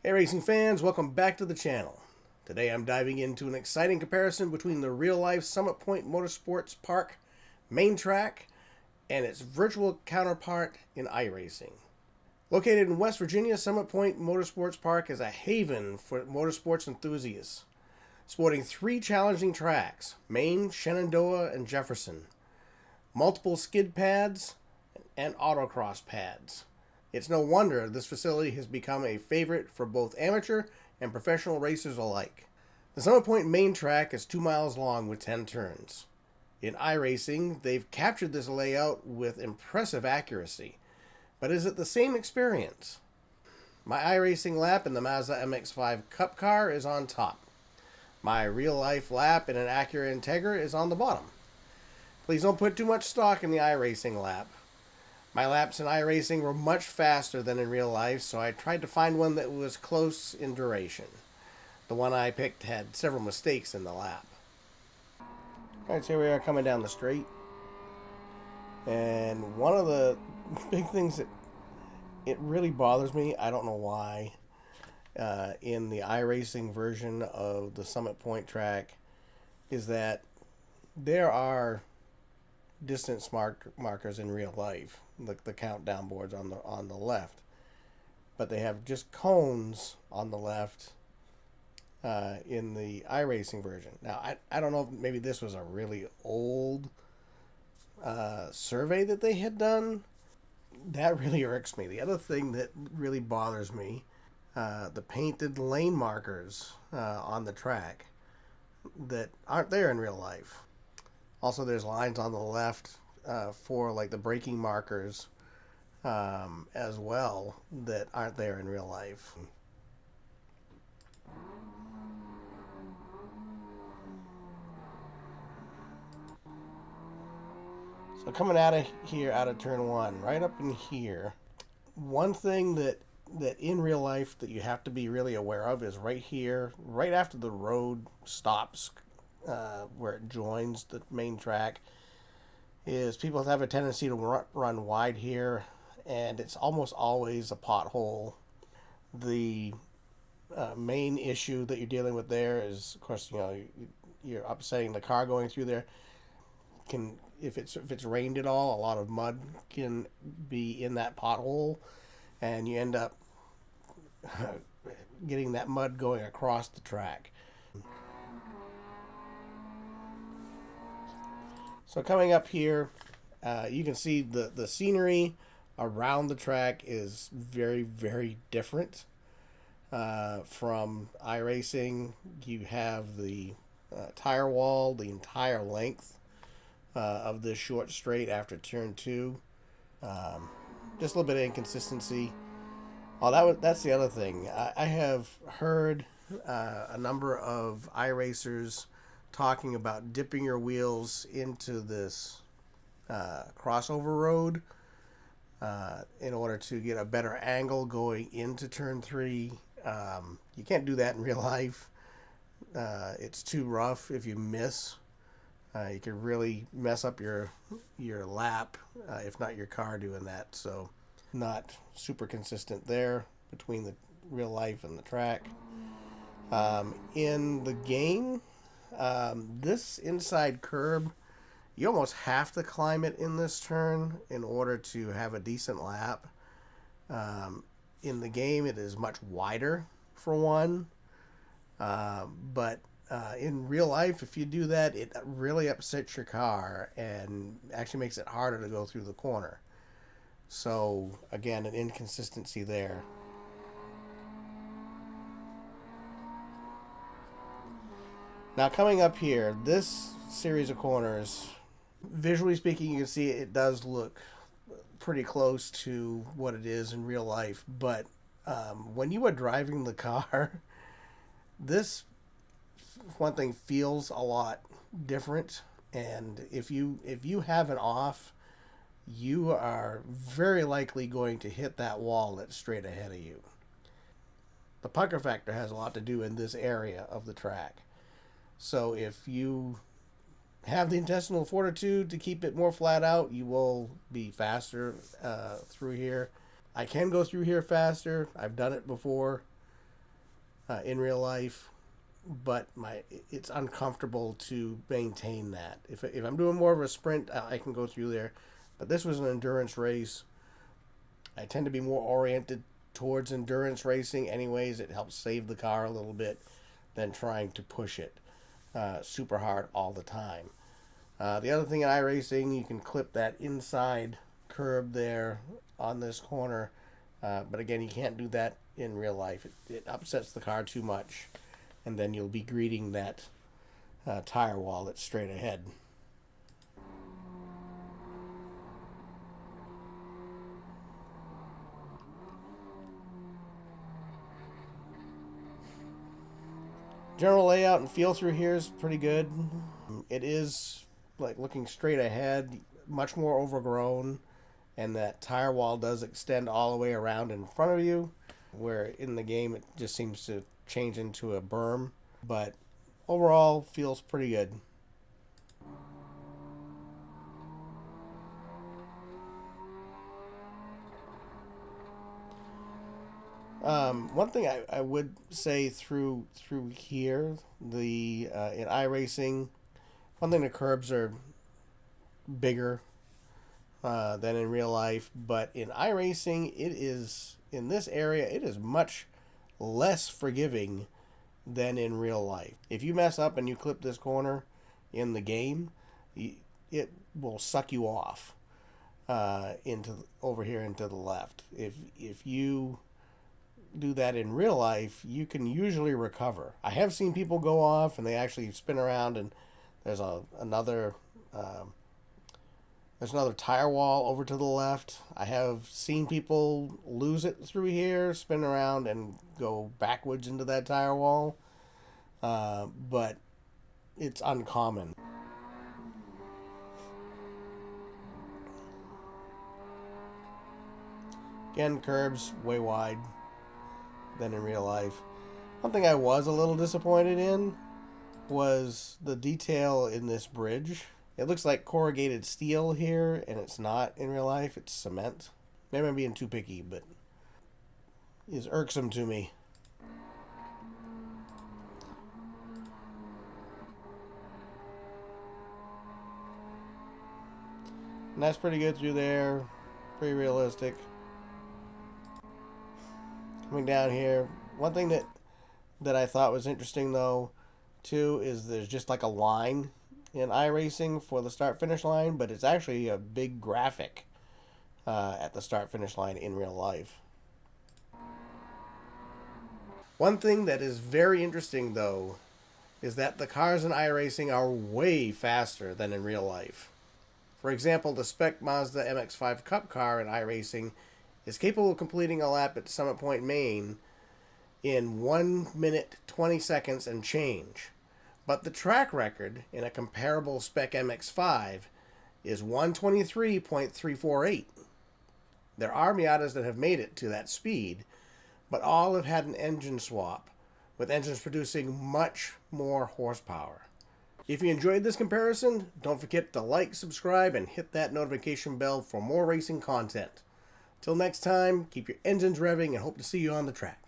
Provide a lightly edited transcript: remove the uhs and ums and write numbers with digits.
Hey racing fans, welcome back to the channel. Today I'm diving into an exciting comparison between the real-life Summit Point Motorsports Park main track and its virtual counterpart in iRacing. Located in West Virginia, Summit Point Motorsports Park is a haven for motorsports enthusiasts, sporting three challenging tracks: Maine, Shenandoah, and Jefferson, multiple skid pads, and autocross pads. It's no wonder this facility has become a favorite for both amateur and professional racers alike. The Summit Point main track is 2 miles long with 10 turns. In iRacing, they've captured this layout with impressive accuracy. But is it the same experience? My iRacing lap in the Mazda MX-5 Cup car is on top. My real-life lap in an Acura Integra is on the bottom. Please don't put too much stock in the iRacing lap. My laps in iRacing were much faster than in real life, so I tried to find one that was close in duration. The one I picked had several mistakes in the lap. Alright, so here we are coming down the straight. And one of the big things that it really bothers me, I don't know why, in the iRacing version of the Summit Point track, is that there are distance markers in real life, the countdown boards on the left, but they have just cones on the left in the iRacing version. Now I don't know if maybe this was a really old survey that they had done. That really irks me. The other thing that really bothers me, the painted lane markers on the track that aren't there in real life. Also, there's lines on the left for like the braking markers as well that aren't there in real life. So coming out of here, out of turn one, right up in here, one thing that in real life that you have to be really aware of is right here, right after the road stops, where it joins the main track, is people have a tendency to run wide here, and it's almost always a pothole. The main issue that you're dealing with there is, of course, you're upsetting the car going through there. If it's rained at all, a lot of mud can be in that pothole, and you end up getting that mud going across the track. So coming up here, you can see the scenery around the track is very, very different from iRacing. You have the tire wall, the entire length of this short straight after turn two. Just a little bit of inconsistency. Oh, that's the other thing. I have heard a number of iRacers talking about dipping your wheels into this crossover road in order to get a better angle going into turn three. You can't do that in real life. It's too rough. If you miss, you can really mess up your lap, if not your car, doing that. So not super consistent there between the real life and the track. In the game, this inside curb, you almost have to climb it in this turn in order to have a decent lap. In the game, it is much wider for one, but in real life, if you do that, it really upsets your car and actually makes it harder to go through the corner. So again, an inconsistency there. Now coming up here, this series of corners, visually speaking, you can see it does look pretty close to what it is in real life. But when you are driving the car, this one thing feels a lot different. And if you have an off, you are very likely going to hit that wall that's straight ahead of you. The pucker factor has a lot to do in this area of the track. So if you have the intestinal fortitude to keep it more flat out, you will be faster through here. I can go through here faster. I've done it before. in real life, but it's uncomfortable to maintain that. If I'm doing more of a sprint, I can go through there, but this was an endurance race. I tend to be more oriented towards endurance racing anyways. It helps save the car a little bit than trying to push it super hard all the time. The other thing in iRacing, you can clip that inside curb there on this corner, but again, you can't do that in real life. It upsets the car too much, and then you'll be greeting that tire wall that's straight ahead. General layout and feel through here is pretty good. It is like looking straight ahead, much more overgrown, and that tire wall does extend all the way around in front of you, where in the game it just seems to change into a berm, but overall feels pretty good. One thing I would say through here, the in iRacing, one thing, the curbs are bigger than in real life, but in iRacing, it is, in this area, it is much less forgiving than in real life. If you mess up and you clip this corner in the game, it will suck you off into over here into the left. If you do that in real life, you can usually recover. I have seen people go off and they actually spin around, and there's another tire wall over to the left. I have seen people lose it through here, spin around, and go backwards into that tire wall, but it's uncommon. Again, curbs way wide than in real life. One thing I was a little disappointed in was the detail in this bridge. It looks like corrugated steel here, and it's not in real life. It's cement. Maybe I'm being too picky, but it's irksome to me. And that's pretty good through there. Pretty realistic. Coming down here, one thing that I thought was interesting though, too, is there's just like a line in iRacing for the start-finish line, but it's actually a big graphic at the start-finish line in real life. One thing that is very interesting though is that the cars in iRacing are way faster than in real life. For example, the spec Mazda MX-5 Cup car in iRacing is capable of completing a lap at Summit Point, Maine in 1 minute 20 seconds and change. But the track record in a comparable spec MX-5 is 123.348. There are Miatas that have made it to that speed, but all have had an engine swap, with engines producing much more horsepower. If you enjoyed this comparison, don't forget to like, subscribe, and hit that notification bell for more racing content. Till next time, keep your engines revving and hope to see you on the track.